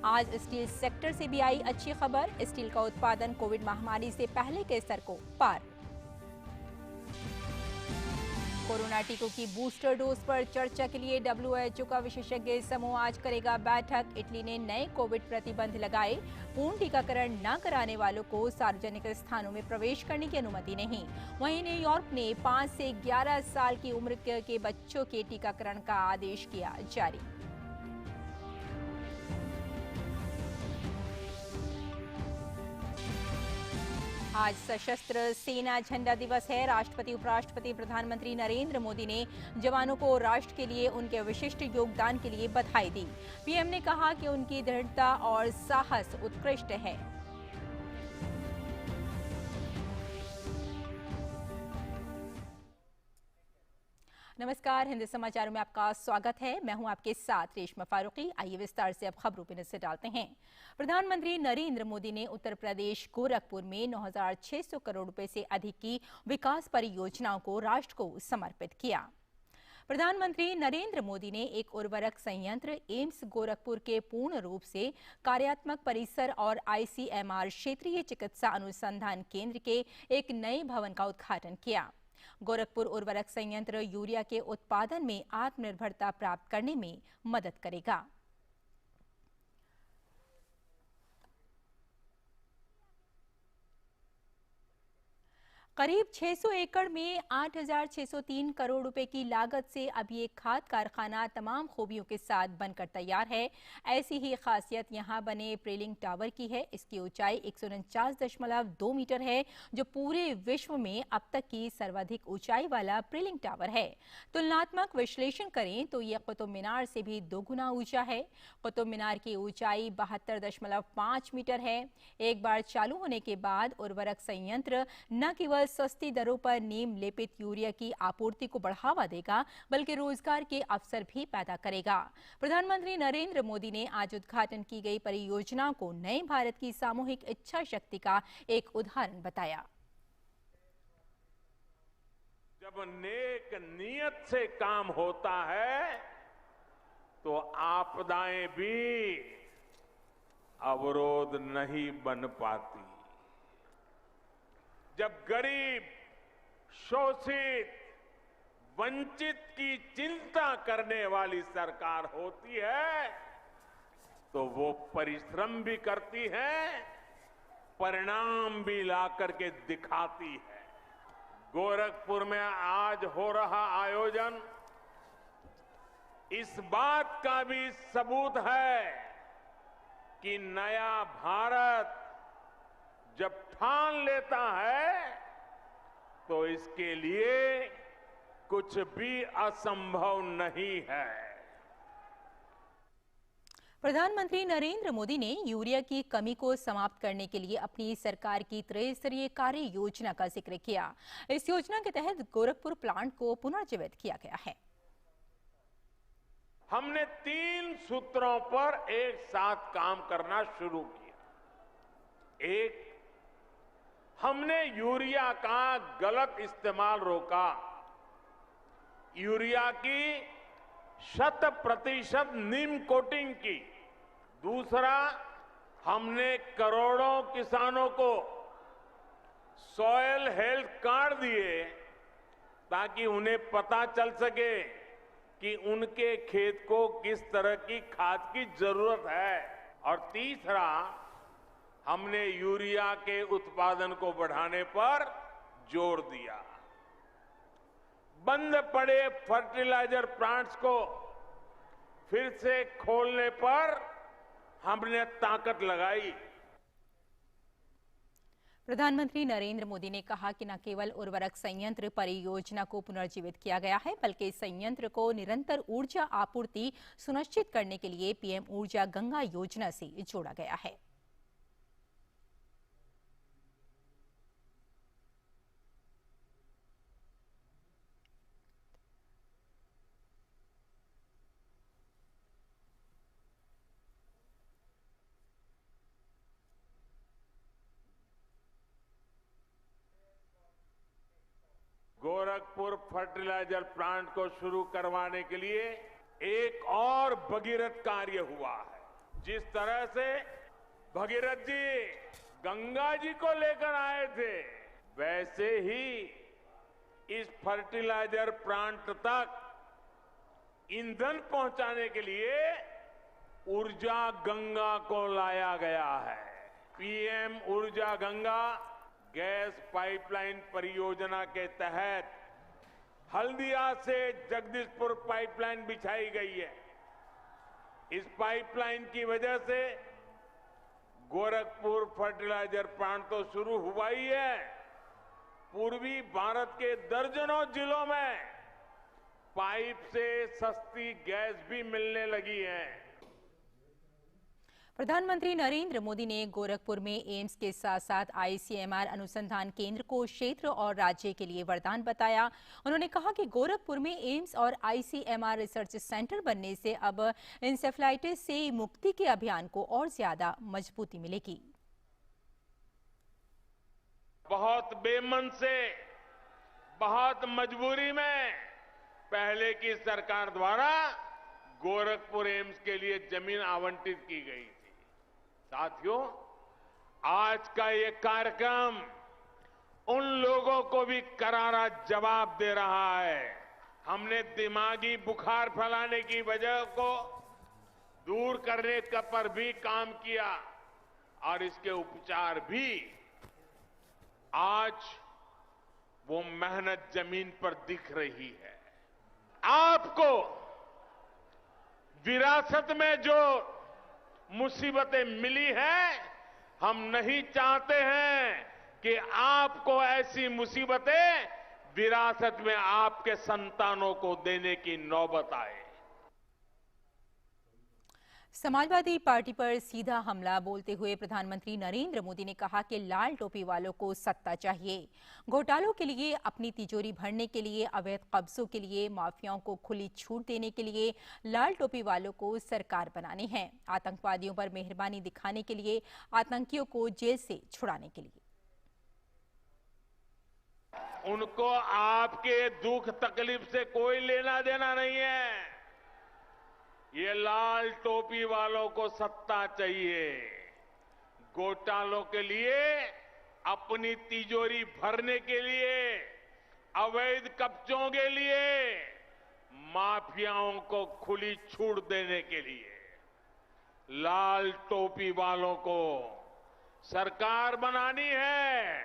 आज steel sector से भी आई अच्छी खबर। स्टील का उत्पादन कोविड महामारी से पहले के स्तर को पार। कोरोना टीकों की बूस्टर डोज पर चर्चा के लिए WHO का विशेषज्ञ समूह आज करेगा बैठक। इटली ने नए कोविड प्रतिबंध लगाए। पूर्ण टीकाकरण न कराने वालों को सार्वजनिक स्थानों में प्रवेश करने की अनुमति नहीं। वहीं न्यूयॉर्क ने 5 से 11 साल की उम्र के बच्चों के टीकाकरण का आदेश किया जारी। आज सशस्त्र सेना झंडा दिवस है। राष्ट्रपति, उपराष्ट्रपति, प्रधानमंत्री नरेंद्र मोदी ने जवानों को राष्ट्र के लिए उनके विशिष्ट योगदान के लिए बधाई दी। पीएम ने कहा कि उनकी दृढ़ता और साहस उत्कृष्ट है। नमस्कार, हिंदी समाचारों में आपका स्वागत है। मैं हूं आपके साथ रेशमा फारूकी। आइए विस्तार से अब खबरों पर नजर डालते हैं। प्रधानमंत्री नरेंद्र मोदी ने उत्तर प्रदेश गोरखपुर में 9,600 करोड़ रुपए से अधिक की विकास परियोजनाओं को राष्ट्र को समर्पित किया। प्रधानमंत्री नरेंद्र मोदी ने एक उर्वरक संयंत्र एम्स गोरखपुर के पूर्ण रूप से कार्यात्मक परिसर और ICMR क्षेत्रीय चिकित्सा अनुसंधान केंद्र के एक नए भवन का उद्घाटन किया। गोरखपुर उर्वरक संयंत्र यूरिया के उत्पादन में आत्मनिर्भरता प्राप्त करने में मदद करेगा। करीब 600 एकड़ में 8,603 करोड़ रुपए की लागत से अब ये खाद कारखाना तमाम खूबियों के साथ बनकर तैयार है। ऐसी ही खासियत यहां बने प्रेलिंग टावर की है। इसकी ऊंचाई 149.2 मीटर है, जो पूरे विश्व में अब तक की सर्वाधिक ऊंचाई वाला प्रेलिंग टावर है। तुलनात्मक विश्लेषण करें तो यह कुतुब मीनार से भी 2 गुना ऊंचा है। कुतुब मीनार की ऊंचाई 72.5 मीटर है। एक बार चालू होने के बाद उर्वरक संयंत्र न केवल सस्ती दरों पर नीम लेपित यूरिया की आपूर्ति को बढ़ावा देगा, बल्कि रोजगार के अवसर भी पैदा करेगा। प्रधानमंत्री नरेंद्र मोदी ने आज उद्घाटन की गई परियोजना को नए भारत की सामूहिक इच्छा शक्ति का एक उदाहरण बताया। जब नेक नियत से काम होता है तो आपदाएं भी अवरोध नहीं बन पाती। जब गरीब, शोषित, वंचित की चिंता करने वाली सरकार होती है तो वो परिश्रम भी करती है, परिणाम भी ला करके दिखाती है। गोरखपुर में आज हो रहा आयोजन इस बात का भी सबूत है कि नया भारत जब ठान लेता है तो इसके लिए कुछ भी असंभव नहीं है। प्रधानमंत्री नरेंद्र मोदी ने यूरिया की कमी को समाप्त करने के लिए अपनी सरकार की त्रिस्तरीय कार्य योजना का जिक्र किया। इस योजना के तहत गोरखपुर प्लांट को पुनर्जीवित किया गया है। हमने 3 सूत्रों पर एक साथ काम करना शुरू किया। एक, हमने यूरिया का गलत इस्तेमाल रोका। यूरिया की 100% नीम कोटिंग की। दूसरा, हमने करोड़ों किसानों को सॉयल हेल्थ कार्ड दिए ताकि उन्हें पता चल सके कि उनके खेत को किस तरह की खाद की जरूरत है। और तीसरा, हमने यूरिया के उत्पादन को बढ़ाने पर जोर दिया। बंद पड़े फर्टिलाइजर प्लांट्स को फिर से खोलने पर हमने ताकत लगाई। प्रधानमंत्री नरेंद्र मोदी ने कहा कि न केवल उर्वरक संयंत्र परियोजना को पुनर्जीवित किया गया है, बल्कि इस संयंत्र को निरंतर ऊर्जा आपूर्ति सुनिश्चित करने के लिए पीएम ऊर्जा गंगा योजना से जोड़ा गया है। गोरखपुर फर्टिलाइजर प्लांट को शुरू करवाने के लिए एक और भगीरथ कार्य हुआ है। जिस तरह से भगीरथ जी गंगा जी को लेकर आए थे, वैसे ही इस फर्टिलाइजर प्लांट तक ईंधन पहुंचाने के लिए ऊर्जा गंगा को लाया गया है। पीएम ऊर्जा गंगा गैस पाइपलाइन परियोजना के तहत हल्दिया से जगदीशपुर पाइपलाइन बिछाई गई है। इस पाइपलाइन की वजह से गोरखपुर फर्टिलाइजर प्लांट तो शुरू हुआ ही है, पूर्वी भारत के दर्जनों जिलों में पाइप से सस्ती गैस भी मिलने लगी है। प्रधानमंत्री नरेंद्र मोदी ने गोरखपुर में एम्स के साथ साथ आईसीएमआर अनुसंधान केंद्र को क्षेत्र और राज्य के लिए वरदान बताया। उन्होंने कहा कि गोरखपुर में एम्स और आईसीएमआर रिसर्च सेंटर बनने से अब इंसेफ्लाइटिस से मुक्ति के अभियान को और ज्यादा मजबूती मिलेगी। बहुत बेमन से, बहुत मजबूरी में पहले की सरकार द्वारा गोरखपुर एम्स के लिए जमीन आवंटित की गई थी। साथियों, आज का ये कार्यक्रम उन लोगों को भी करारा जवाब दे रहा है। हमने दिमागी बुखार फैलाने की वजह को दूर करने पर भी काम किया और इसके उपचार भी आज वो मेहनत जमीन पर दिख रही है। आपको विरासत में जो मुसीबतें मिली हैं, हम नहीं चाहते हैं कि आपको ऐसी मुसीबतें विरासत में आपके संतानों को देने की नौबत आए। समाजवादी पार्टी पर सीधा हमला बोलते हुए प्रधानमंत्री नरेंद्र मोदी ने कहा कि लाल टोपी वालों को सत्ता चाहिए। घोटालों के लिए, अपनी तिजोरी भरने के लिए, अवैध कब्जों के लिए, माफियाओं को खुली छूट देने के लिए लाल टोपी वालों को सरकार बनानी है। आतंकवादियों पर मेहरबानी दिखाने के लिए, आतंकियों को जेल से छुड़ाने के लिए। उनको आपके दुख तकलीफ से कोई लेना देना नहीं है। ये लाल टोपी वालों को सत्ता चाहिए। घोटालों के लिए, अपनी तिजोरी भरने के लिए, अवैध कब्जों के लिए, माफियाओं को खुली छूट देने के लिए लाल टोपी वालों को सरकार बनानी है।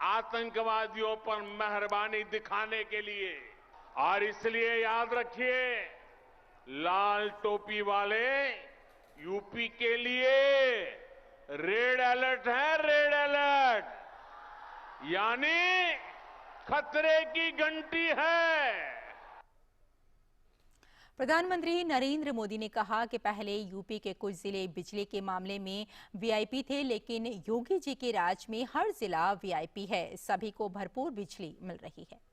आतंकवादियों पर मेहरबानी दिखाने के लिए। और इसलिए याद रखिए, लाल टोपी वाले यूपी के लिए रेड अलर्ट है, रेड अलर्ट, यानी खतरे की घंटी है। प्रधानमंत्री नरेंद्र मोदी ने कहा कि पहले यूपी के कुछ जिले बिजली के मामले में वीआईपी थे, लेकिन योगी जी के राज में हर जिला वीआईपी है। सभी को भरपूर बिजली मिल रही है।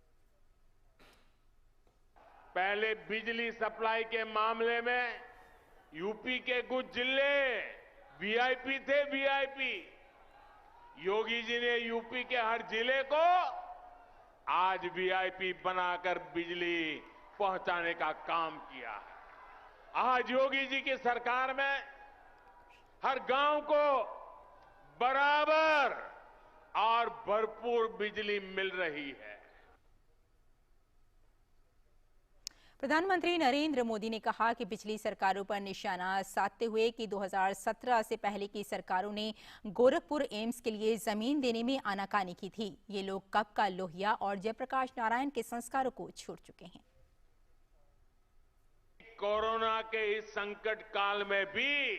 पहले बिजली सप्लाई के मामले में यूपी के कुछ जिले वीआईपी थे, वीआईपी। योगी जी ने यूपी के हर जिले को आज वीआईपी बनाकर बिजली पहुंचाने का काम किया है। आज योगी जी की सरकार में हर गांव को बराबर और भरपूर बिजली मिल रही है। प्रधानमंत्री नरेंद्र मोदी ने कहा कि पिछली सरकारों पर निशाना साधते हुए कि 2017 से पहले की सरकारों ने गोरखपुर एम्स के लिए जमीन देने में आनाकानी की थी। ये लोग कब का लोहिया और जयप्रकाश नारायण के संस्कारों को छोड़ चुके हैं। कोरोना के इस संकट काल में भी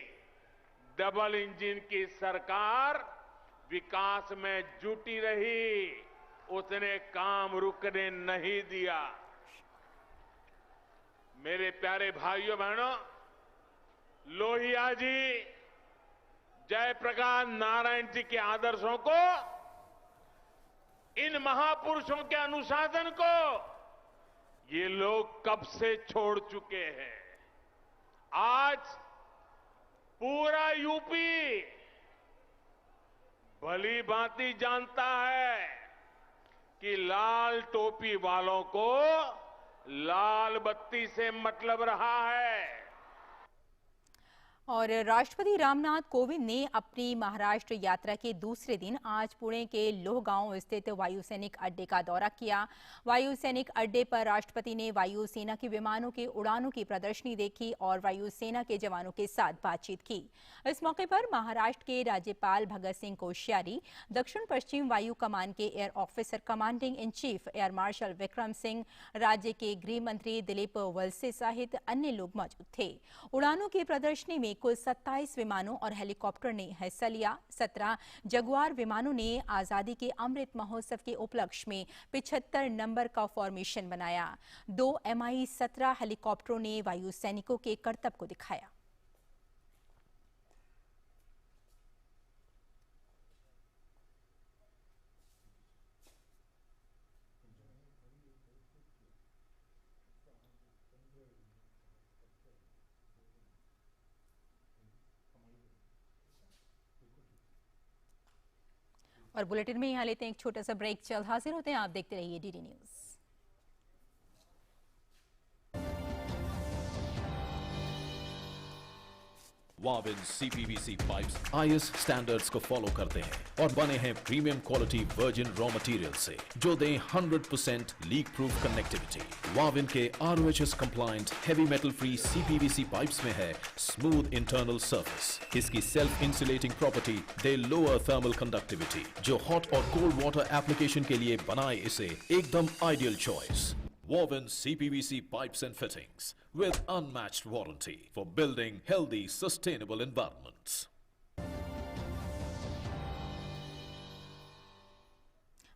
डबल इंजन की सरकार विकास में जुटी रही। उसने काम रुकने नहीं दिया। मेरे प्यारे भाइयों बहनों, लोहिया जी, जयप्रकाश नारायण जी के आदर्शों को, इन महापुरुषों के अनुशासन को ये लोग कब से छोड़ चुके हैं। आज पूरा यूपी भली भांति जानता है कि लाल टोपी वालों को लाल बत्ती से मतलब रहा है। और राष्ट्रपति रामनाथ कोविंद ने अपनी महाराष्ट्र यात्रा के दूसरे दिन आज पुणे के लोहगांव स्थित वायु सैनिक अड्डे का दौरा किया। वायु सैनिक अड्डे पर राष्ट्रपति ने वायुसेना के विमानों के उड़ानों की प्रदर्शनी देखी और वायुसेना के जवानों के साथ बातचीत की। इस मौके पर महाराष्ट्र के राज्यपाल भगत सिंह कोश्यारी, दक्षिण पश्चिम वायु कमान के air officer commanding in chief air marshal Vikram Singh, राज्य के गृह मंत्री दिलीप वलसे सहित अन्य लोग मौजूद थे। उड़ानों की प्रदर्शनी में कुल 27 विमानों और हेलीकॉप्टर ने हिस्सा लिया। 17 जगुआर विमानों ने आजादी के अमृत महोत्सव के उपलक्ष्य में 75 नंबर का फॉर्मेशन बनाया। 2 Mi-17 हेलीकॉप्टरों ने वायु सैनिकों के करतब को दिखाया। और बुलेटिन में यहाँ लेते हैं एक छोटा सा ब्रेक। जल्द हाजिर होते हैं, आप देखते रहिए DD news. Wavin CPVC pipes IS standards को फॉलो करते हैं और बने हैं premium quality virgin raw material से, जो दें 100% लीक प्रूफ कनेक्टिविटी। वाविन के RoHS compliant heavy metal free CPVC pipes में है स्मूथ इंटरनल सरफेस। इसकी सेल्फ इंसुलेटिंग प्रॉपर्टी दे लोअर थर्मल कंडक्टिविटी, जो हॉट और कोल्ड वाटर एप्लीकेशन के लिए बनाए इसे एकदम ideal choice. Woven CPVC pipes and fittings with unmatched warranty for building healthy, sustainable environments.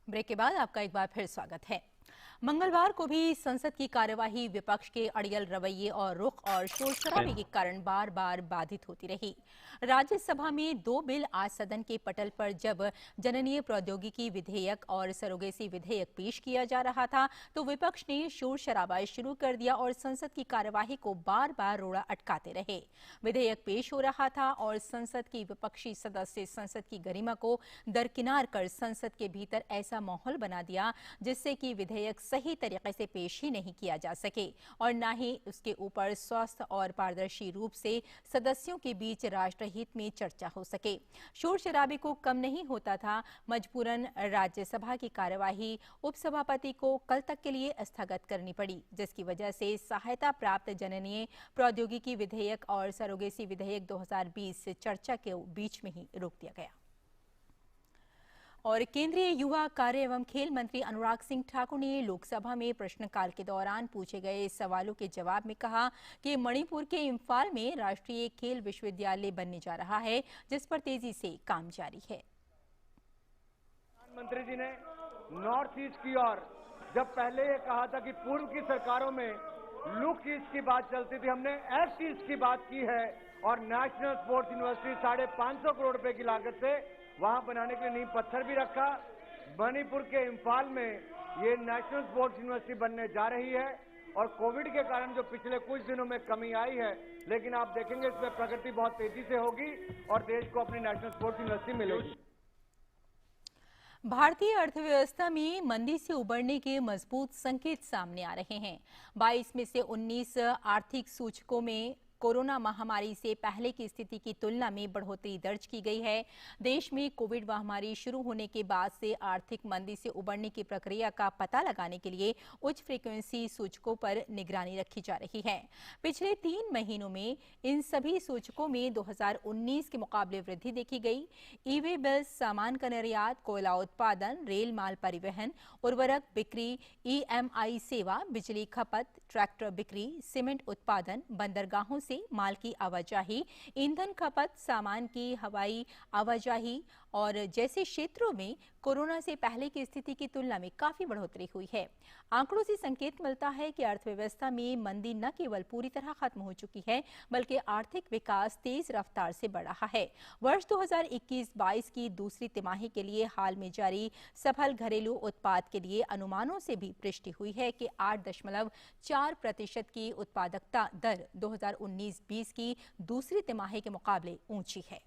Break के बाद आपका एक बार फिर स्वागत है। मंगलवार को भी संसद की कार्यवाही विपक्ष के अड़ियल रवैये और रुख और शोर शराबे के कारण बार बार बाधित होती रही। राज्यसभा में 2 बिल आज सदन के पटल पर जब जननीय प्रौद्योगिकी विधेयक और सरोगेसी विधेयक पेश किया जा रहा था, तो विपक्ष ने शोर शराबा शुरू कर दिया और संसद की कार्यवाही को बार बार रोड़ा अटकाते रहे। विधेयक पेश हो रहा था और संसद की विपक्षी सदस्य संसद की गरिमा को दरकिनार कर संसद के भीतर ऐसा माहौल बना दिया जिससे कि विधेयक सही तरीके से पेश ही नहीं किया जा सके और न ही उसके ऊपर स्वस्थ और पारदर्शी रूप से सदस्यों के बीच राष्ट्रहित में चर्चा हो सके। शोर शराबे को कम नहीं होता था। मजबूरन राज्यसभा की कार्यवाही उपसभापति को कल तक के लिए स्थगित करनी पड़ी, जिसकी वजह से सहायता प्राप्त जननीय प्रौद्योगिकी विधेयक और सरोगेसी विधेयक 2020 से चर्चा के बीच में ही रोक दिया गया। और केंद्रीय युवा कार्य एवं खेल मंत्री अनुराग सिंह ठाकुर ने लोकसभा में प्रश्नकाल के दौरान पूछे गए सवालों के जवाब में कहा कि मणिपुर के इम्फाल में राष्ट्रीय खेल विश्वविद्यालय बनने जा रहा है, जिस पर तेजी से काम जारी है। प्रधानमंत्री जी ने नॉर्थ ईस्ट की ओर जब पहले ये कहा था कि पूर्व की सरकारों में लुक ईस्ट की बात चलती थी, हमने एक्ट ईस्ट की बात की है और नेशनल स्पोर्ट्स यूनिवर्सिटी 550 करोड़ रुपए की लागत से वहां बनाने के लिए नींव पत्थर भी रखा। मणिपुर के इम्फाल में ये नेशनल स्पोर्ट्स यूनिवर्सिटी बनने जा रही है और कोविड के कारण जो पिछले कुछ दिनों में कमी आई है, लेकिन आप देखेंगे इसमें प्रगति बहुत तेजी से होगी और देश को अपनी नेशनल स्पोर्ट्स यूनिवर्सिटी मिलेगी। भारतीय अर्थव्यवस्था में मंदी से उबरने के मजबूत संकेत सामने आ रहे हैं। 22 में से 19 आर्थिक सूचकों में कोरोना महामारी से पहले की स्थिति की तुलना में बढ़ोतरी दर्ज की गई है। देश में कोविड महामारी शुरू होने के बाद से आर्थिक मंदी से उबरने की प्रक्रिया का पता लगाने के लिए उच्च फ्रीक्वेंसी सूचकों पर निगरानी रखी जा रही है। पिछले 3 महीनों में इन सभी सूचकों में 2019 के मुकाबले वृद्धि देखी गई। ई-वे बिल्स, सामान का निर्यात, कोयला उत्पादन, रेल माल परिवहन, उर्वरक बिक्री, EMI सेवा, बिजली खपत, ट्रैक्टर बिक्री, सीमेंट उत्पादन, बंदरगाहों से माल की आवाजाही, ईंधन खपत, सामान की हवाई आवाजाही और जैसे क्षेत्रों में कोरोना से पहले की स्थिति की तुलना में काफी बढ़ोतरी हुई है। आंकड़ों से संकेत मिलता है कि अर्थव्यवस्था में मंदी न केवल पूरी तरह खत्म हो चुकी है, बल्कि आर्थिक विकास तेज रफ्तार से बढ़ रहा है। वर्ष 2021-22 की दूसरी तिमाही के लिए हाल में जारी सफल घरेलू उत्पाद के लिए अनुमानों से भी पुष्टि हुई है कि 8.4% की उत्पादकता दर 2019-20 की दूसरी तिमाही के मुकाबले ऊंची है।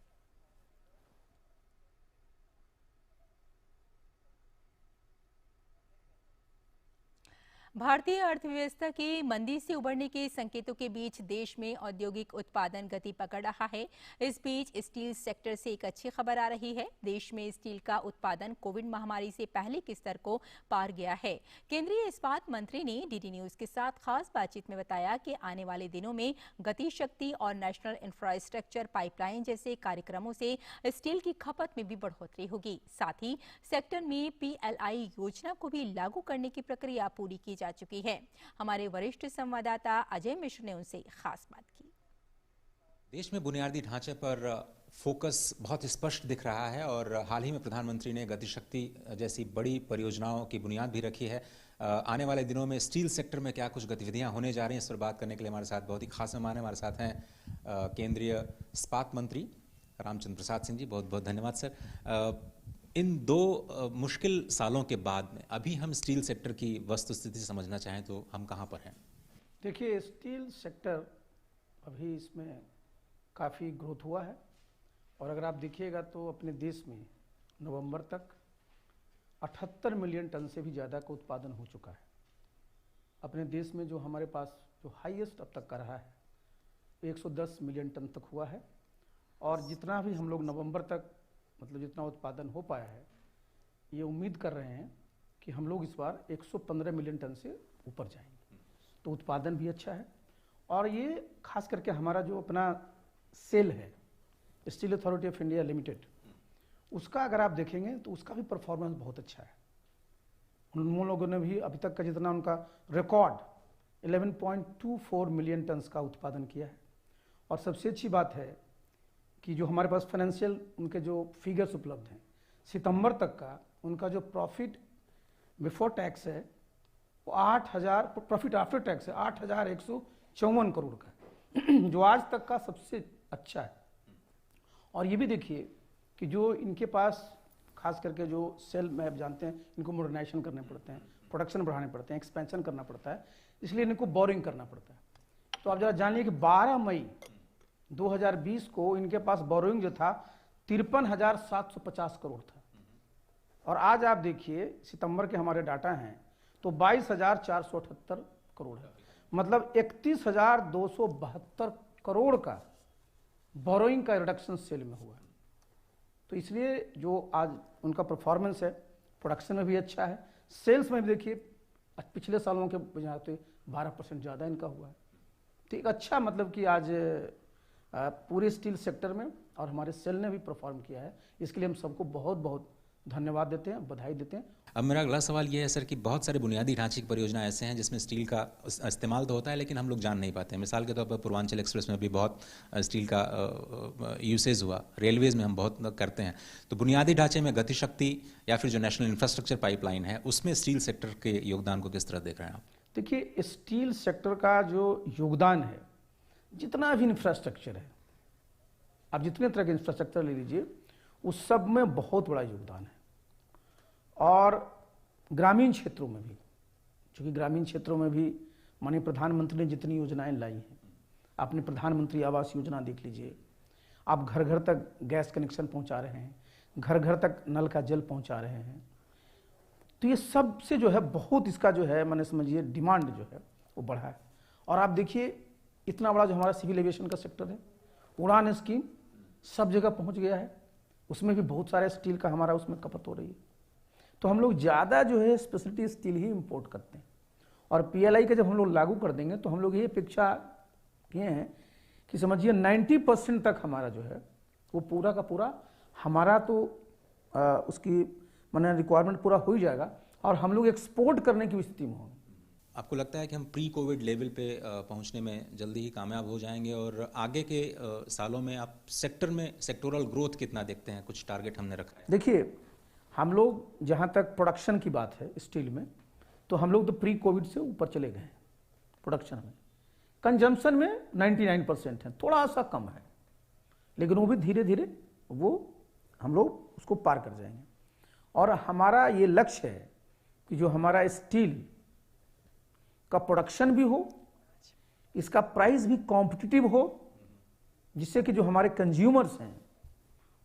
भारतीय अर्थव्यवस्था की मंदी से उबरने के संकेतों के बीच देश में औद्योगिक उत्पादन गति पकड़ रहा है। इस बीच स्टील सेक्टर से एक अच्छी खबर आ रही है। देश में स्टील का उत्पादन कोविड महामारी से पहले के स्तर को पार गया है। केंद्रीय इस्पात मंत्री ने डीडी न्यूज के साथ खास बातचीत में बताया कि आने वाले दिनों में गति शक्ति और नेशनल इंफ्रास्ट्रक्चर पाइपलाइन जैसे कार्यक्रमों से स्टील की खपत में भी बढ़ोतरी होगी। साथ ही सेक्टर में PLI योजना को भी लागू करने की प्रक्रिया पूरी की जा चुकी है। हमारे वरिष्ठ संवाददाता अजय मिश्र ने उनसे खास बात की। देश में बुनियादी ढांचे पर फोकस बहुत स्पष्ट दिख रहा है और हाल ही में प्रधानमंत्री ने गति शक्ति जैसी बड़ी परियोजनाओं की बुनियाद भी रखी है। आने वाले दिनों में स्टील सेक्टर में क्या कुछ गतिविधियां होने जा रही हैं, इस पर बात करने के लिए हमारे साथ बहुत ही खास मेहमान हमारे साथ हैं केंद्रीय इस्पात मंत्री रामचंद्र प्रसाद सिंह जी। बहुत बहुत धन्यवाद सर। इन दो मुश्किल सालों के बाद में अभी हम स्टील सेक्टर की वस्तुस्थिति समझना चाहें तो हम कहां पर हैं? देखिए, स्टील सेक्टर अभी इसमें काफ़ी ग्रोथ हुआ है और अगर आप देखिएगा तो अपने देश में नवंबर तक 78 मिलियन टन से भी ज़्यादा का उत्पादन हो चुका है। अपने देश में जो हमारे पास जो हाईएस्ट अब तक का रहा है 110 मिलियन टन तक हुआ है और जितना भी हम लोग नवंबर तक मतलब जितना उत्पादन हो पाया है, ये उम्मीद कर रहे हैं कि हम लोग इस बार 115 मिलियन टन से ऊपर जाएंगे। तो उत्पादन भी अच्छा है और ये खास करके हमारा जो अपना सेल है steel authority of India limited, उसका अगर आप देखेंगे तो उसका भी परफॉर्मेंस बहुत अच्छा है। उन लोगों ने भी अभी तक का जितना उनका रिकॉर्ड 11.24 मिलियन टन का उत्पादन किया है। और सबसे अच्छी बात है कि जो हमारे पास फाइनेंशियल उनके जो फिगर्स उपलब्ध हैं, सितंबर तक का उनका जो प्रॉफिट बिफोर टैक्स है वो 8,000, प्रॉफिट आफ्टर टैक्स है 8,154 करोड़ का जो आज तक का सबसे अच्छा है। और ये भी देखिए कि जो इनके पास खास करके जो सेल में आप जानते हैं इनको मॉडर्नाइजेशन करने पड़ते हैं, प्रोडक्शन बढ़ाने पड़ते हैं, एक्सपेंशन करना पड़ता है, इसलिए इनको बोरिंग करना पड़ता है। तो आप जरा जानिए कि 12 मई 2020 को इनके पास बोरोइंग जो था 53,750 करोड़ था और आज आप देखिए सितंबर के हमारे डाटा हैं तो 22,478 करोड़ है। मतलब 31,272 करोड़ का बोरोइंग का रिडक्शन सेल में हुआ है। तो इसलिए जो आज उनका परफॉर्मेंस है प्रोडक्शन में भी अच्छा है, सेल्स में भी देखिए पिछले सालों के बजाय तो 12% ज़्यादा इनका हुआ है। तो एक अच्छा मतलब कि आज पूरे स्टील सेक्टर में और हमारे सेल ने भी परफॉर्म किया है, इसके लिए हम सबको बहुत बहुत धन्यवाद देते हैं, बधाई देते हैं। अब मेरा अगला सवाल ये है सर कि बहुत सारे बुनियादी ढांचे की परियोजना ऐसे हैं जिसमें स्टील का इस्तेमाल तो होता है लेकिन हम लोग जान नहीं पाते हैं। मिसाल के तौर पर पूर्वांचल एक्सप्रेस में भी बहुत स्टील का यूसेज हुआ, रेलवेज में हम बहुत करते हैं। तो बुनियादी ढांचे में गति शक्ति या फिर जो नेशनल इंफ्रास्ट्रक्चर पाइपलाइन है उसमें स्टील सेक्टर के योगदान को किस तरह देख रहे हैं आप? देखिए, स्टील सेक्टर का जो योगदान है, जितना भी इंफ्रास्ट्रक्चर है, आप जितने तरह के इंफ्रास्ट्रक्चर ले लीजिए उस सब में बहुत बड़ा योगदान है। और ग्रामीण क्षेत्रों में भी, क्योंकि ग्रामीण क्षेत्रों में भी माननीय प्रधानमंत्री ने जितनी योजनाएं लाई हैं, आपने प्रधानमंत्री आवास योजना देख लीजिए, आप घर घर तक गैस कनेक्शन पहुंचा रहे हैं, घर घर तक नल का जल पहुंचा रहे हैं। तो ये सब से जो है बहुत इसका जो है मैंने समझिए डिमांड जो है वो बढ़ा है। और आप देखिए इतना बड़ा जो हमारा सिविल एविएशन का सेक्टर है, उड़ान स्कीम सब जगह पहुंच गया है, उसमें भी बहुत सारे स्टील का हमारा उसमें खपत हो रही है। तो हम लोग ज़्यादा जो है स्पेशलिटी स्टील ही इंपोर्ट करते हैं और PLI का जब हम लोग लागू कर देंगे तो हम लोग ये अपेक्षा किए हैं कि समझिए 90% तक हमारा जो है वो पूरा का पूरा हमारा तो उसकी माने रिक्वायरमेंट पूरा हो ही जाएगा और हम लोग एक्सपोर्ट करने की स्थिति में होंगे। आपको लगता है कि हम प्री कोविड लेवल पे पहुंचने में जल्दी ही कामयाब हो जाएंगे और आगे के सालों में आप सेक्टर में सेक्टोरल ग्रोथ कितना देखते हैं? कुछ टारगेट हमने रखा है? देखिए, हम लोग जहां तक प्रोडक्शन की बात है स्टील में तो हम लोग तो प्री कोविड से ऊपर चले गए हैं प्रोडक्शन में। कंजम्पशन में 99% है, थोड़ा सा कम है, लेकिन वो भी धीरे धीरे वो हम लोग उसको पार कर जाएंगे। और हमारा ये लक्ष्य है कि जो हमारा स्टील का प्रोडक्शन भी हो, इसका प्राइस भी कॉम्पिटिटिव हो, जिससे कि जो हमारे कंज्यूमर्स हैं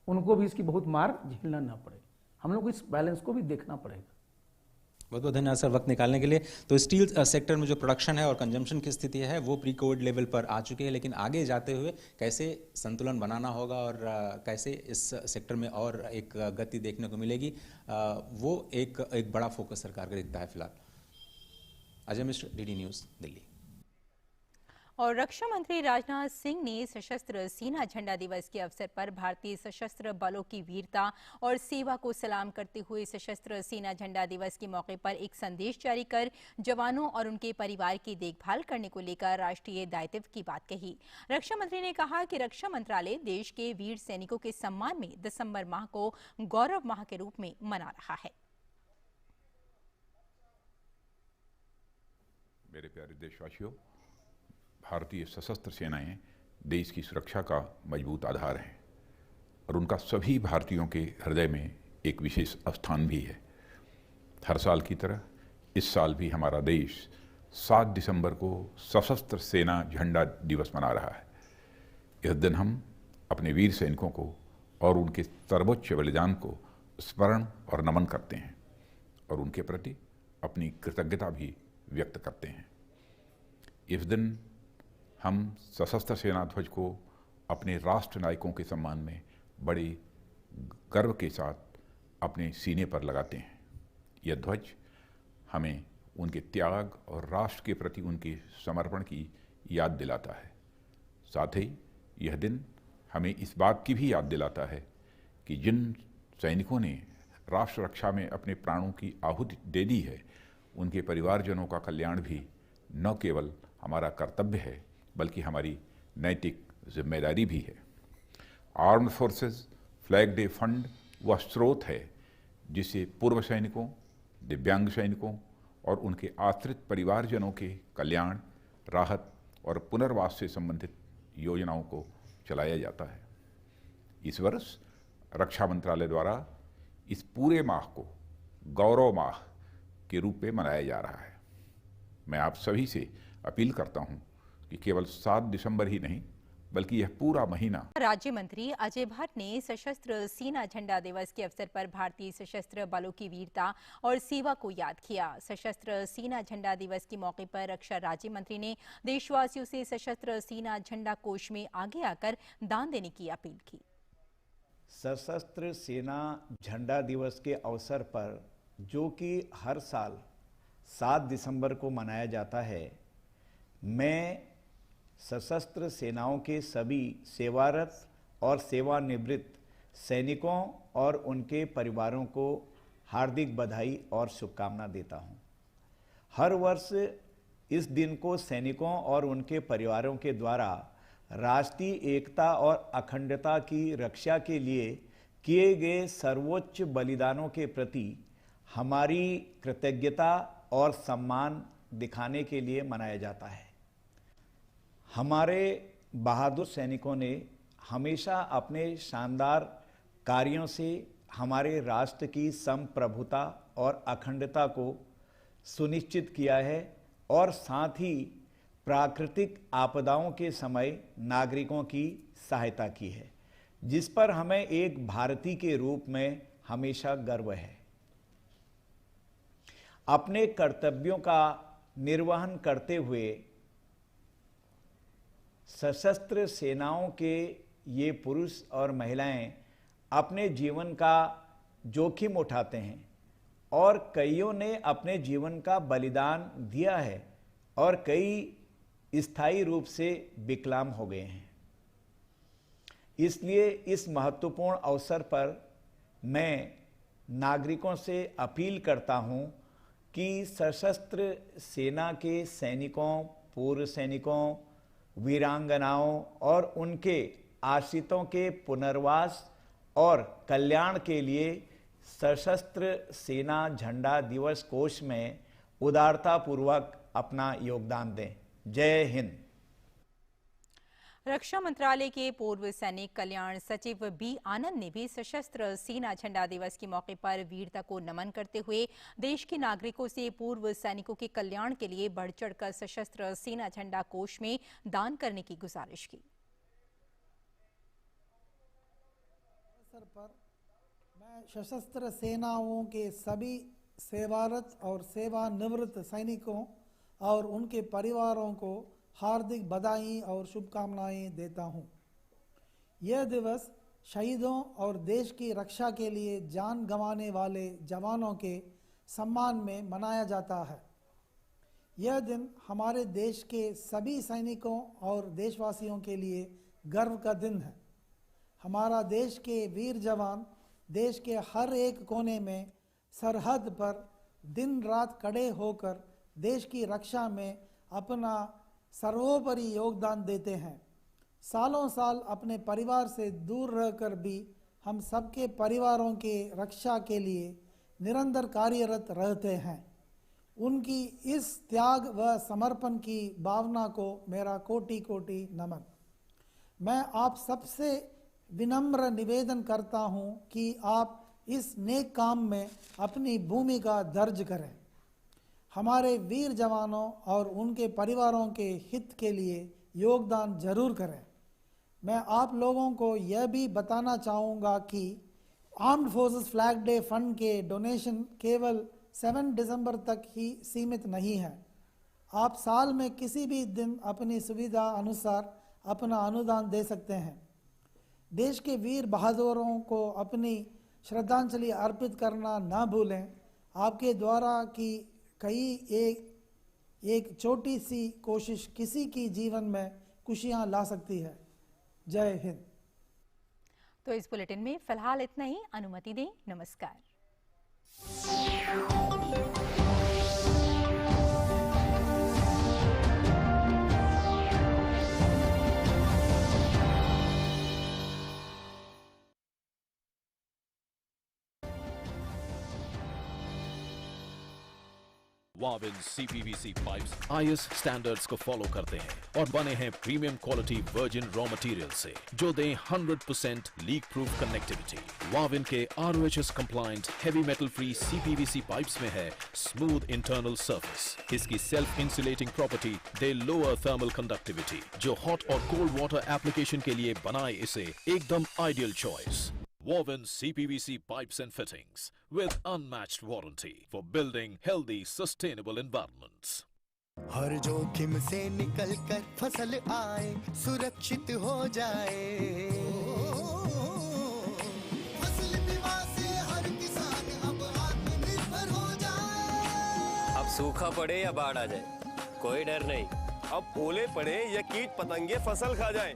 उनको भी इसकी बहुत मार झेलना ना पड़े। हम लोग इस बैलेंस को भी देखना पड़ेगा। बहुत बहुत धन्यवाद सर वक्त निकालने के लिए। तो स्टील सेक्टर में जो प्रोडक्शन है और कंजम्पशन की स्थिति है वो प्री कोविड लेवल पर आ चुकी है, लेकिन आगे जाते हुए कैसे संतुलन बनाना होगा और कैसे इस सेक्टर में और एक गति देखने को मिलेगी, वो एक बड़ा फोकस सरकार का दिखता है फिलहाल। Ajay Mishra, DD news, Delhi. और रक्षा मंत्री राजनाथ सिंह ने सशस्त्र सेना झंडा दिवस के अवसर पर भारतीय सशस्त्र बलों की वीरता और सेवा को सलाम करते हुए सशस्त्र सेना झंडा दिवस के मौके पर एक संदेश जारी कर जवानों और उनके परिवार की देखभाल करने को लेकर राष्ट्रीय दायित्व की बात कही। रक्षा मंत्री ने कहा कि रक्षा मंत्रालय देश के वीर सैनिकों के सम्मान में दिसंबर माह को गौरव माह के रूप में मना रहा है। मेरे प्यारे देशवासियों, भारतीय सशस्त्र सेनाएं देश की सुरक्षा का मजबूत आधार हैं और उनका सभी भारतीयों के हृदय में एक विशेष स्थान भी है। हर साल की तरह इस साल भी हमारा देश 7 दिसंबर को सशस्त्र सेना झंडा दिवस मना रहा है। इस दिन हम अपने वीर सैनिकों को और उनके सर्वोच्च बलिदान को स्मरण और नमन करते हैं और उनके प्रति अपनी कृतज्ञता भी व्यक्त करते हैं। इस दिन हम सशस्त्र सेना ध्वज को अपने राष्ट्र नायकों के सम्मान में बड़े गर्व के साथ अपने सीने पर लगाते हैं। यह ध्वज हमें उनके त्याग और राष्ट्र के प्रति उनके समर्पण की याद दिलाता है। साथ ही यह दिन हमें इस बात की भी याद दिलाता है कि जिन सैनिकों ने राष्ट्र रक्षा में अपने प्राणों की आहुति दे दी है, उनके परिवारजनों का कल्याण भी न केवल हमारा कर्तव्य है बल्कि हमारी नैतिक जिम्मेदारी भी है। Armed forces flag day fund वह स्रोत है जिसे पूर्व सैनिकों, दिव्यांग सैनिकों और उनके आश्रित परिवारजनों के कल्याण, राहत और पुनर्वास से संबंधित योजनाओं को चलाया जाता है। इस वर्ष रक्षा मंत्रालय द्वारा इस पूरे माह को गौरव माह के रूप में मनाया जा रहा है। मैं आप सभी से अपील करता हूं कि केवल 7 दिसंबर ही नहीं बल्कि यह पूरा महीना। राज्य मंत्री अजय भट्ट ने सशस्त्र सेना झंडा दिवस के अवसर पर भारतीय सशस्त्र बलों की वीरता और सेवा को याद किया। सशस्त्र सेना झंडा दिवस के मौके पर रक्षा राज्य मंत्री ने देशवासियों से सशस्त्र सेना झंडा कोष में आगे आकर दान देने की अपील की। सशस्त्र सेना झंडा दिवस के अवसर पर, जो कि हर साल 7 दिसंबर को मनाया जाता है, मैं सशस्त्र सेनाओं के सभी सेवारत और सेवानिवृत्त सैनिकों और उनके परिवारों को हार्दिक बधाई और शुभकामना देता हूं। हर वर्ष इस दिन को सैनिकों और उनके परिवारों के द्वारा राष्ट्रीय एकता और अखंडता की रक्षा के लिए किए गए सर्वोच्च बलिदानों के प्रति हमारी कृतज्ञता और सम्मान दिखाने के लिए मनाया जाता है। हमारे बहादुर सैनिकों ने हमेशा अपने शानदार कार्यों से हमारे राष्ट्र की संप्रभुता और अखंडता को सुनिश्चित किया है और साथ ही प्राकृतिक आपदाओं के समय नागरिकों की सहायता की है, जिस पर हमें एक भारतीय के रूप में हमेशा गर्व है। अपने कर्तव्यों का निर्वहन करते हुए सशस्त्र सेनाओं के ये पुरुष और महिलाएं अपने जीवन का जोखिम उठाते हैं और कईयों ने अपने जीवन का बलिदान दिया है और कई स्थायी रूप से विकलांग हो गए हैं। इसलिए इस महत्वपूर्ण अवसर पर मैं नागरिकों से अपील करता हूं कि सशस्त्र सेना के सैनिकों, पूर्व सैनिकों, वीरांगनाओं और उनके आश्रितों के पुनर्वास और कल्याण के लिए सशस्त्र सेना झंडा दिवस कोष में उदारतापूर्वक अपना योगदान दें। जय हिंद। रक्षा मंत्रालय के पूर्व सैनिक कल्याण सचिव बी आनंद ने भी सशस्त्र सेना झंडा दिवस के मौके पर वीरता को नमन करते हुए देश के नागरिकों से पूर्व सैनिकों के कल्याण के लिए बढ़ चढ़कर सशस्त्र सेना झंडा कोष में दान करने की गुजारिश की। अवसर पर मैं सशस्त्र सेनाओं के सभी सेवारत और सेवानिवृत्त सैनिकों और उनके परिवारों को हार्दिक बधाई और शुभकामनाएं देता हूं। यह दिवस शहीदों और देश की रक्षा के लिए जान गंवाने वाले जवानों के सम्मान में मनाया जाता है। यह दिन हमारे देश के सभी सैनिकों और देशवासियों के लिए गर्व का दिन है। हमारा देश के वीर जवान देश के हर एक कोने में सरहद पर दिन रात खड़े होकर देश की रक्षा में अपना सर्वोपरि योगदान देते हैं। सालों साल अपने परिवार से दूर रहकर भी हम सबके परिवारों के रक्षा के लिए निरंतर कार्यरत रहते हैं। उनकी इस त्याग व समर्पण की भावना को मेरा कोटि कोटि नमन। मैं आप सबसे विनम्र निवेदन करता हूं कि आप इस नेक काम में अपनी भूमिका दर्ज करें। हमारे वीर जवानों और उनके परिवारों के हित के लिए योगदान जरूर करें। मैं आप लोगों को यह भी बताना चाहूँगा कि armed forces flag day fund के डोनेशन केवल 7 दिसंबर तक ही सीमित नहीं है। आप साल में किसी भी दिन अपनी सुविधा अनुसार अपना अनुदान दे सकते हैं। देश के वीर बहादुरों को अपनी श्रद्धांजलि अर्पित करना न भूलें। आपके द्वारा की एक छोटी सी कोशिश किसी की जीवन में खुशियां ला सकती है। जय हिंद। तो इस बुलेटिन में फिलहाल इतना ही। अनुमति दें। नमस्कार। वाविन CPVC पाइप्स IS स्टैंडर्ड्स को फॉलो करते हैं और बने हैं premium quality virgin raw material से, जो दें 100% लीक प्रूफ कनेक्टिविटी। वाविन के RoHS compliant heavy metal free CPVC pipes में है स्मूथ इंटरनल सरफेस। इसकी सेल्फ इंसुलेटिंग प्रॉपर्टी दे लोअर थर्मल कंडक्टिविटी, जो हॉट और कोल्ड वाटर एप्लीकेशन के लिए बनाए इसे एकदम ideal choice. Woven CPVC pipes and fittings with unmatched warranty for building healthy, sustainable environments. हर जोखिम से निकल कर फसल आए, सुरक्षित हो जाए। फसल बीमा से हर किसान अब आत्मनिर्भर हो जाए। अब सूखा पड़े या बाढ़ आ जाए, कोई डर नहीं। अब ओले पड़े या कीट पतंगे फसल खा जाए,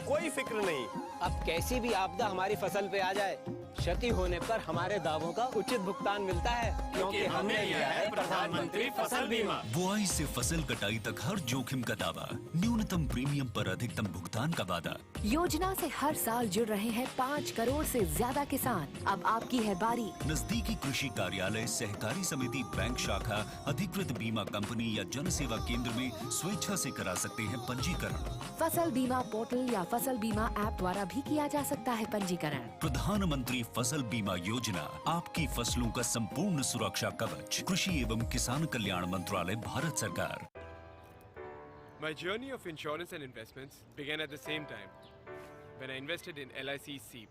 कोई फिक्र नहीं। अब कैसी भी आपदा हमारी फसल पे आ जाए, क्षति होने पर हमारे दावों का उचित भुगतान मिलता है, क्योंकि हमने लिया है प्रधानमंत्री फसल बीमा। बुआई से फसल कटाई तक हर जोखिम का दावा, न्यूनतम प्रीमियम पर अधिकतम भुगतान का वादा। योजना से हर साल जुड़ रहे हैं 5 करोड़ से ज्यादा किसान। अब आपकी है बारी। नजदीकी कृषि कार्यालय, सहकारी समिति, बैंक शाखा, अधिकृत बीमा कंपनी या जन सेवा केंद्र में स्वेच्छा से करा सकते हैं पंजीकरण। फसल बीमा पोर्टल या फसल बीमा ऐप द्वारा भी किया जा सकता है पंजीकरण। प्रधानमंत्री फसल बीमा योजना, आपकी फसलों का संपूर्ण सुरक्षा कवच। कृषि एवं किसान कल्याण मंत्रालय, भारत सरकार। My journey of insurance and investments began at the same time when I invested in LIC SEEP.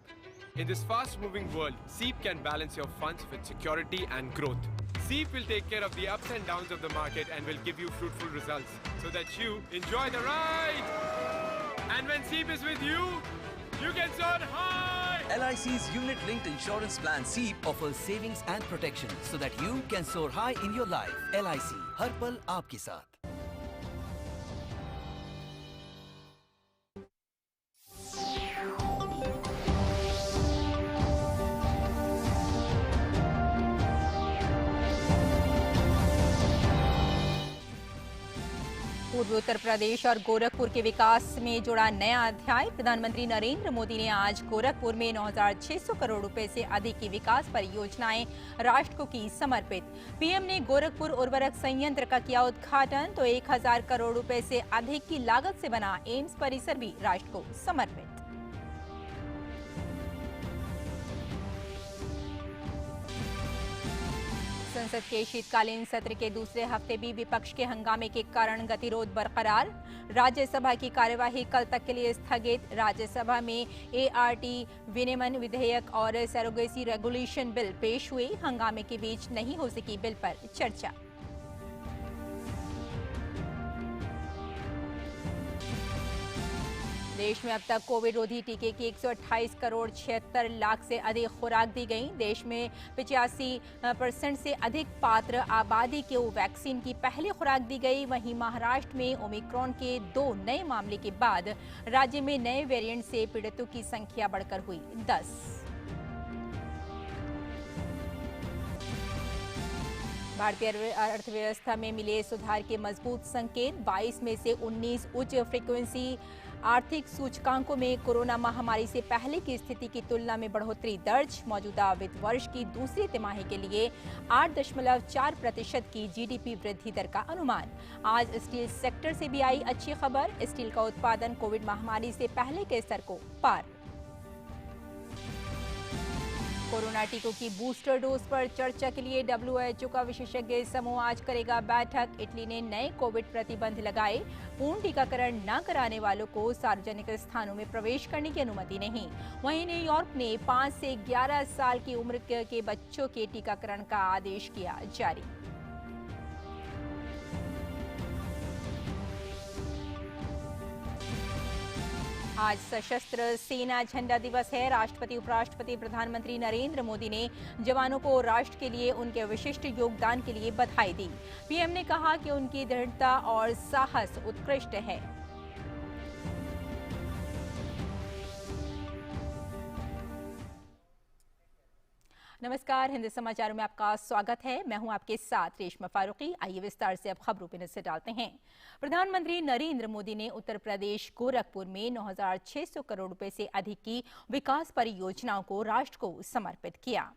In this fast-moving world, SEEP can balance your funds with security and growth. SEEP will take care of the ups and downs of the market and will give you fruitful results so that you enjoy the ride. And when SEEP is with you, you can soar high. LIC's unit-linked insurance plan SEEP offers savings and protection so that you can soar high in your life. LIC, हर पल आपके साथ। पूर्वी उत्तर प्रदेश और गोरखपुर के विकास में जुड़ा नया अध्याय। प्रधानमंत्री नरेंद्र मोदी ने आज गोरखपुर में 9,600 करोड़ रुपए से अधिक की विकास परियोजनाएं राष्ट्र को की समर्पित। पीएम ने गोरखपुर उर्वरक संयंत्र का किया उद्घाटन, तो 1,000 करोड़ रुपए से अधिक की लागत से बना एम्स परिसर भी राष्ट्र को समर्पित। संसद के शीतकालीन सत्र के दूसरे हफ्ते भी विपक्ष के हंगामे के कारण गतिरोध बरकरार। राज्यसभा की कार्यवाही कल तक के लिए स्थगित। राज्यसभा में एआरटी विनियमन विधेयक और सरोगेसी रेगुलेशन बिल पेश हुए। हंगामे के बीच नहीं हो सकी बिल पर चर्चा। देश में अब तक कोविड रोधी टीके की 128 करोड़ 76 लाख से अधिक खुराक दी गई। देश में 85% से अधिक पात्र आबादी को वैक्सीन की पहली खुराक दी गई। वहीं महाराष्ट्र में ओमिक्रॉन के 2 नए मामले के बाद राज्य में नए वेरिएंट से पीड़ितों की संख्या बढ़कर हुई 10। भारतीय अर्थव्यवस्था में मिले सुधार के मजबूत संकेत। 22 में से 19 उच्च फ्रीक्वेंसी आर्थिक सूचकांकों में कोरोना महामारी से पहले की स्थिति की तुलना में बढ़ोतरी दर्ज। मौजूदा वित्त वर्ष की दूसरी तिमाही के लिए 8.4% की जीडीपी वृद्धि दर का अनुमान। आज स्टील सेक्टर से भी आई अच्छी खबर। स्टील का उत्पादन कोविड महामारी से पहले के स्तर को पार। कोरोना टीकों की बूस्टर डोज पर चर्चा के लिए WHO का विशेषज्ञ समूह आज करेगा बैठक। इटली ने नए कोविड प्रतिबंध लगाए। पूर्ण टीकाकरण न कराने वालों को सार्वजनिक स्थानों में प्रवेश करने की अनुमति नहीं। वहीं न्यूयॉर्क ने 5 से 11 साल की उम्र के बच्चों के टीकाकरण का आदेश किया जारी। आज सशस्त्र सेना झंडा दिवस है। राष्ट्रपति, उपराष्ट्रपति, प्रधानमंत्री नरेंद्र मोदी ने जवानों को राष्ट्र के लिए उनके विशिष्ट योगदान के लिए बधाई दी। पीएम ने कहा कि उनकी दृढ़ता और साहस उत्कृष्ट है। नमस्कार, हिंदी समाचारों में आपका स्वागत है। मैं हूं आपके साथ रेशमा फारूकी। आइए विस्तार से अब खबरों पर नजर डालते हैं। प्रधानमंत्री नरेंद्र मोदी ने उत्तर प्रदेश गोरखपुर में 9,600 करोड़ रुपए से अधिक की विकास परियोजनाओं को राष्ट्र को समर्पित किया।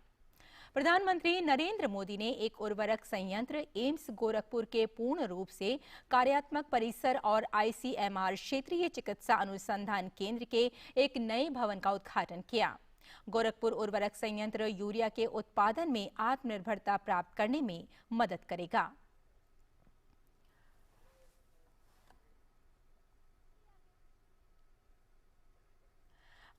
प्रधानमंत्री नरेंद्र मोदी ने एक उर्वरक संयंत्र एम्स गोरखपुर के पूर्ण रूप से कार्यात्मक परिसर और ICMR क्षेत्रीय चिकित्सा अनुसंधान केंद्र के एक नए भवन का उद्घाटन किया। गोरखपुर उर्वरक संयंत्र यूरिया के उत्पादन में आत्मनिर्भरता प्राप्त करने में मदद करेगा।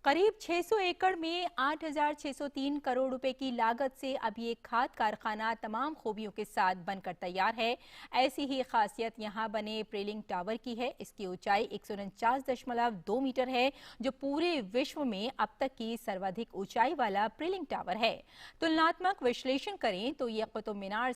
करीब 600 एकड़ में 8,603 करोड़ रुपए की लागत से अब ये खाद कारखाना तमाम खूबियों के साथ बनकर तैयार है। ऐसी ही खासियत यहां बने प्रेलिंग टावर की है। इसकी ऊंचाई 149.2 मीटर है, जो पूरे विश्व में अब तक की सर्वाधिक ऊंचाई वाला प्रेलिंग टावर है। तुलनात्मक विश्लेषण करें तो ये कुतुब मीनार